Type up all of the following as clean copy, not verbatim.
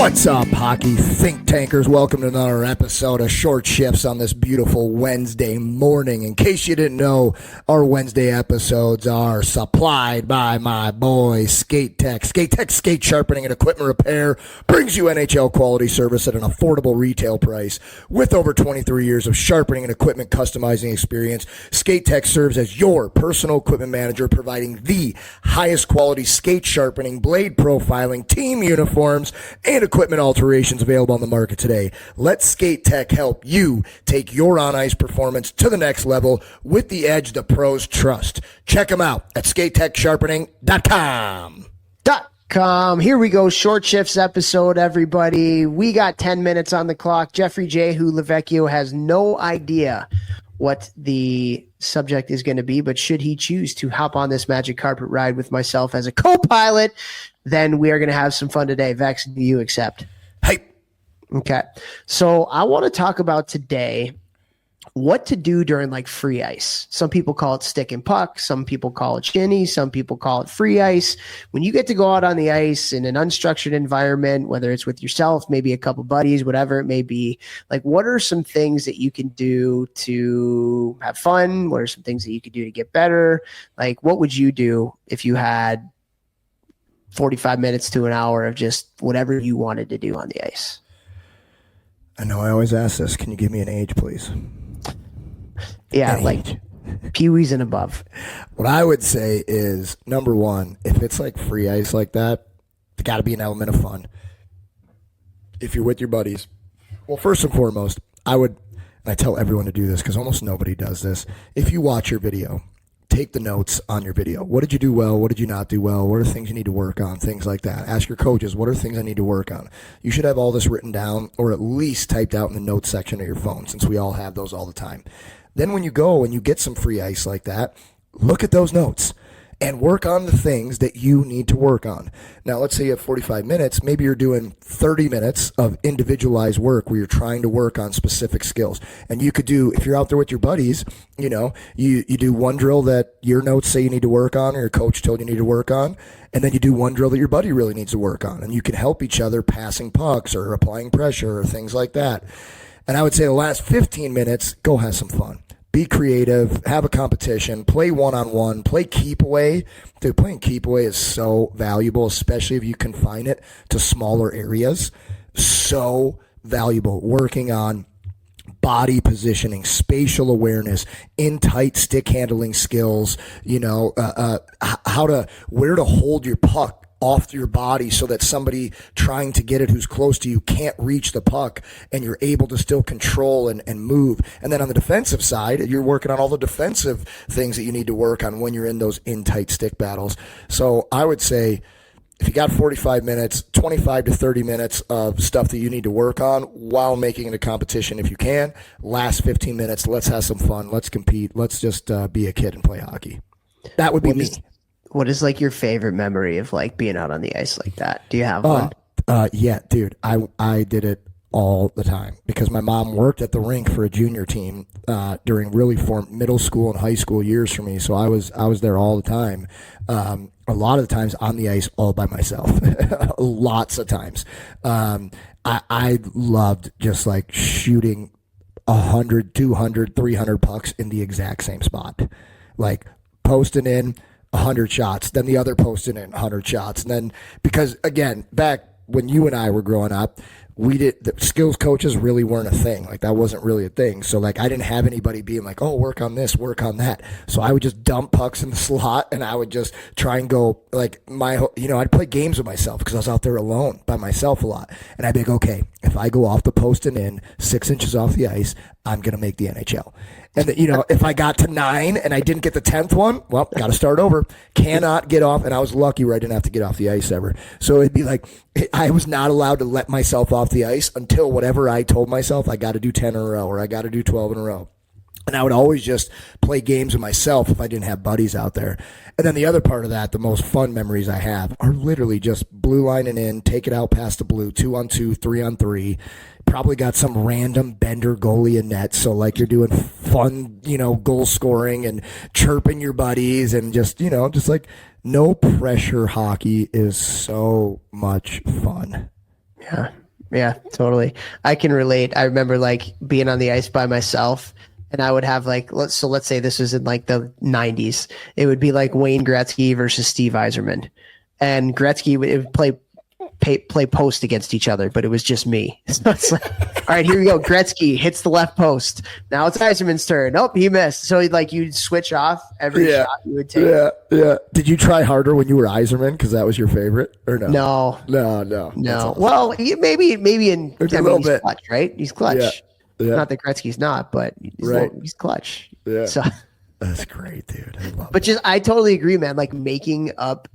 What's up, hockey think tankers? Welcome to another episode of Short Shifts on this beautiful Wednesday morning. In case you didn't know, our Wednesday episodes are supplied by my boy Skate Tech. Skate Tech skate sharpening and equipment repair brings you NHL quality service at an affordable retail price. With over 23 years of sharpening and equipment customizing experience, Skate Tech serves as your personal equipment manager, providing the highest quality skate sharpening, blade profiling, team uniforms, and equipment alterations available on the market today. Let Skate Tech help you take your on-ice performance to the next level with the edge the pros trust. Check them out at skatetechsharpening.com. Here we go. Short Shifts episode, everybody. We got 10 minutes on the clock. Jeffrey J. Lecvecchio has no idea what the subject is going to be, but should he choose to hop on this magic carpet ride with myself as a co-pilot, then we are going to have some fun today. Vex, do you accept? Hey. Okay. So I want to talk about today what to do during like free ice. Some people call it stick and puck. Some people call it shinny. Some people call it free ice. When you get to go out on the ice in an unstructured environment, whether it's with yourself, maybe a couple buddies, whatever it may be, like what are some things that you can do to have fun? What are some things that you could do to get better? Like what would you do if you had 45 minutes to an hour of just whatever you wanted to do on the ice? I know I always ask this. Can you give me an age, please? Yeah, like peewees and above. What I would say is, number one, if it's like free ice like that, there's got to be an element of fun. If you're with your buddies, well, first and foremost, and I tell everyone to do this because almost nobody does this. If you watch your video, take the notes on your video. What did you do well? What did you not do well? What are things you need to work on? Things like that. Ask your coaches, what are things I need to work on? You should have all this written down or at least typed out in the notes section of your phone, since we all have those all the time. Then when you go and you get some free ice like that, look at those notes and work on the things that you need to work on. Now, let's say you have 45 minutes. Maybe you're doing 30 minutes of individualized work where you're trying to work on specific skills. And you could do, if you're out there with your buddies, you do one drill that your notes say you need to work on or your coach told you need to work on. And then you do one drill that your buddy really needs to work on. And you can help each other passing pucks or applying pressure or things like that. And I would say the last 15 minutes, go have some fun. Be creative, have a competition, play one-on-one, play keep away. Dude, playing keep away is so valuable, especially if you confine it to smaller areas. So valuable. Working on body positioning, spatial awareness, in tight stick handling skills, where to hold your puck off your body so that somebody trying to get it who's close to you can't reach the puck and you're able to still control and move. And then on the defensive side, you're working on all the defensive things that you need to work on when you're in those in-tight stick battles. So I would say if you got 45 minutes, 25 to 30 minutes of stuff that you need to work on while making it a competition if you can. Last 15 minutes, let's have some fun. Let's compete. Let's just be a kid and play hockey. That would be me. What is like your favorite memory of like being out on the ice like that? Do you have one? Yeah, dude. I did it all the time because my mom worked at the rink for a junior team during really middle school and high school years for me. So I was there all the time. A lot of the times on the ice all by myself. Lots of times. I loved just like shooting 100, 200, 300 pucks in the exact same spot. Like posting in 100 shots, then the other posted in 100 shots. And then, because again, back when you and I were growing up, the skills coaches really weren't a thing. Like that wasn't really a thing. So like I didn't have anybody being like, oh, work on this, work on that. So I would just dump pucks in the slot and I would just try and go like I'd play games with myself because I was out there alone by myself a lot. And I'd be like, okay, if I go off the post and in 6 inches off the ice, I'm going to make the NHL. And if I got to 9 and I didn't get the 10th one, well, got to start over. Cannot get off. And I was lucky where I didn't have to get off the ice ever. So it'd be like, I was not allowed to let myself off the ice until whatever I told myself, I got to do 10 in a row or I got to do 12 in a row. And I would always just play games with myself if I didn't have buddies out there. And then the other part of that, the most fun memories I have are literally just blue lining in, take it out past the blue, 2-on-2, 3-on-3. Probably got some random bender goalie in net. So like you're doing fun, goal scoring and chirping your buddies and just like no pressure hockey is so much fun. Yeah. Yeah, totally. I can relate. I remember like being on the ice by myself and I would have like let's say this was in like the 90s. It would be like Wayne Gretzky versus Steve Yzerman. And Gretzky would play post against each other, but it was just me. So it's like, all right, here we go. Gretzky hits the left post. Now it's Yzerman's turn. Nope, he missed. So like you'd switch off every shot you would take. Yeah. Did you try harder when you were Yzerman because that was your favorite, or no? No. Awesome. Well, maybe in a little he's bit. clutch, right? He's clutch. Yeah. Not that Gretzky's not, but he's clutch. Yeah. So that's great, dude. I love but I totally agree, man. Like making up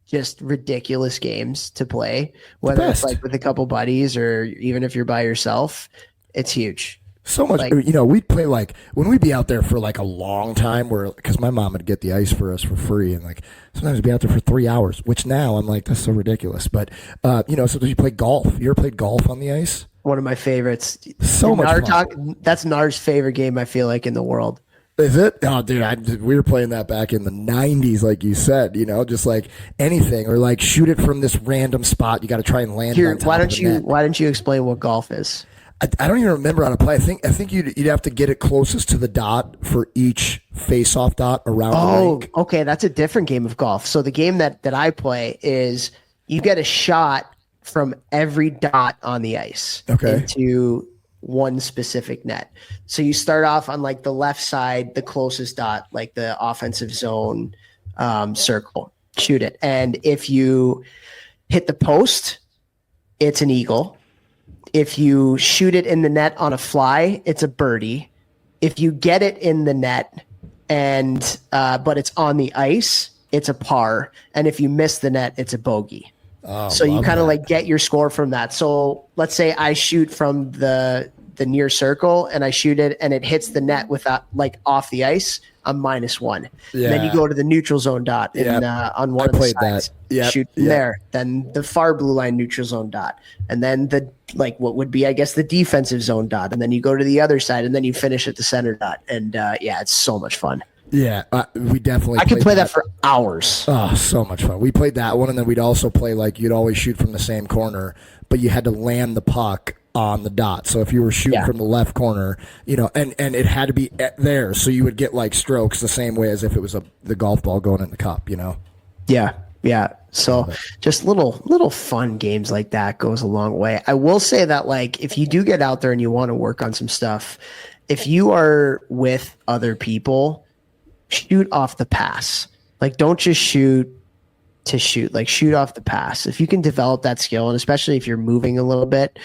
just ridiculous games to play, whether it's like with a couple buddies or even if you're by yourself, it's huge. So much, like, we'd play like when we'd be out there for like a long time where, because my mom would get the ice for us for free. And like sometimes we'd be out there for 3 hours, which now I'm like, that's so ridiculous. But, sometimes you play golf. You ever played golf on the ice? One of my favorites. So much fun. That's Nar's favorite game, I feel like, in the world. Is it? Oh, dude, we were playing that back in the 90s, like you said, just like anything, or like shoot it from this random spot. You got to try and land it on top why of don't the you net. Why don't you explain what golf is? I don't even remember how to play. I think you'd have to get it closest to the dot for each face-off dot around the rink. Okay, that's a different game of golf. So the game that I play is you get a shot from every dot on the ice into one specific net. So you start off on like the left side, the closest dot, like the offensive zone circle, shoot it. And if you hit the post, it's an eagle. If you shoot it in the net on a fly, it's a birdie. If you get it in the net and but it's on the ice, it's a par. And if you miss the net, it's a bogey. Oh, so you kind of like get your score from that. So let's say I shoot from the near circle and I shoot it and it hits the net without like off the ice, I'm -1. Yeah. And then you go to the neutral zone dot and on one of the sides, shoot from there. Then the far blue line neutral zone dot, and then the like what would be I guess the defensive zone dot, and then you go to the other side and then you finish at the center dot. And it's so much fun. Yeah, we definitely. I could play that for hours. Oh, so much fun. We played that one, and then we'd also play like you'd always shoot from the same corner, but you had to land the puck on the dot. So if you were shooting from the left corner, and it had to be there, so you would get like strokes the same way as if it was the golf ball going in the cup. Yeah. So just little fun games like that goes a long way. I will say that like if you do get out there and you want to work on some stuff, if you are with other people, shoot off the pass. Like don't just shoot to shoot. Like shoot off the pass. If you can develop that skill, and especially if you're moving a little bit,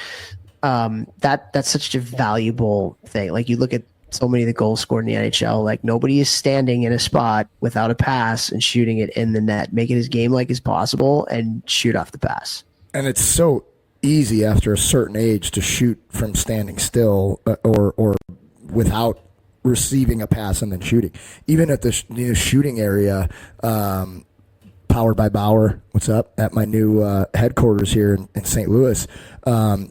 that's such a valuable thing. Like you look at so many of the goals scored in the NHL, like nobody is standing in a spot without a pass and shooting it in the net. Make it as game-like as possible and shoot off the pass. And it's so easy after a certain age to shoot from standing still or without receiving a pass and then shooting. Even at the shooting area, powered by Bauer, what's up, at my new headquarters here in St. Louis,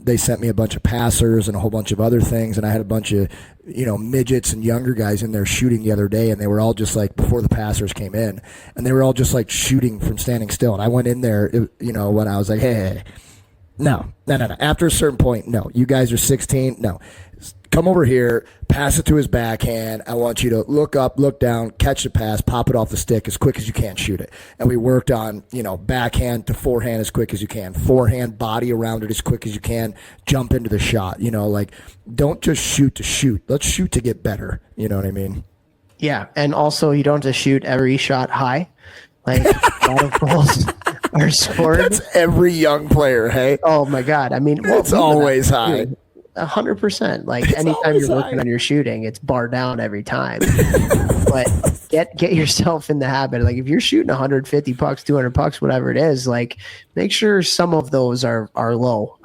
they sent me a bunch of passers and a whole bunch of other things, and I had a bunch of midgets and younger guys in there shooting the other day, and they were all just like, before the passers came in, and they were all just like shooting from standing still. And I went in there, when I was like, hey. No. After a certain point, no. You guys are 16. No. Come over here, pass it to his backhand. I want you to look up, look down, catch the pass, pop it off the stick as quick as you can, shoot it. And we worked on, backhand to forehand as quick as you can, forehand, body around it as quick as you can, jump into the shot. Don't just shoot to shoot. Let's shoot to get better. You know what I mean? Yeah. And also, you don't just shoot every shot high. Like, a lot of goals are scored. That's every young player, hey? Oh, my God. I mean, it's always high. 100%. Like anytime you're working on your shooting, it's bar down every time. But get yourself in the habit. Like if you're shooting 150 pucks, 200 pucks, whatever it is, like make sure some of those are low.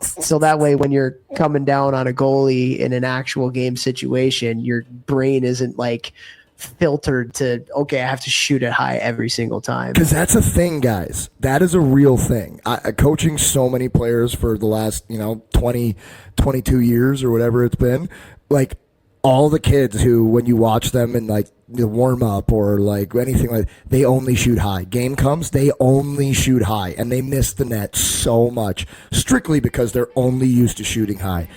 So that way when you're coming down on a goalie in an actual game situation, your brain isn't like filtered to, okay, I have to shoot it high every single time. Because that's a thing, guys. That is a real thing. Coaching so many players for the last, 20, 22 years or whatever it's been, like all the kids who, when you watch them in like the warm up or like anything like, they only shoot high. Game comes, they only shoot high, and they miss the net so much strictly because they're only used to shooting high.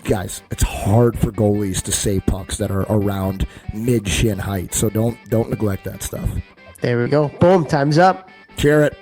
Guys, it's hard for goalies to save pucks that are around mid shin height, so don't neglect that stuff. There we go. Boom. Time's up. Cheer it.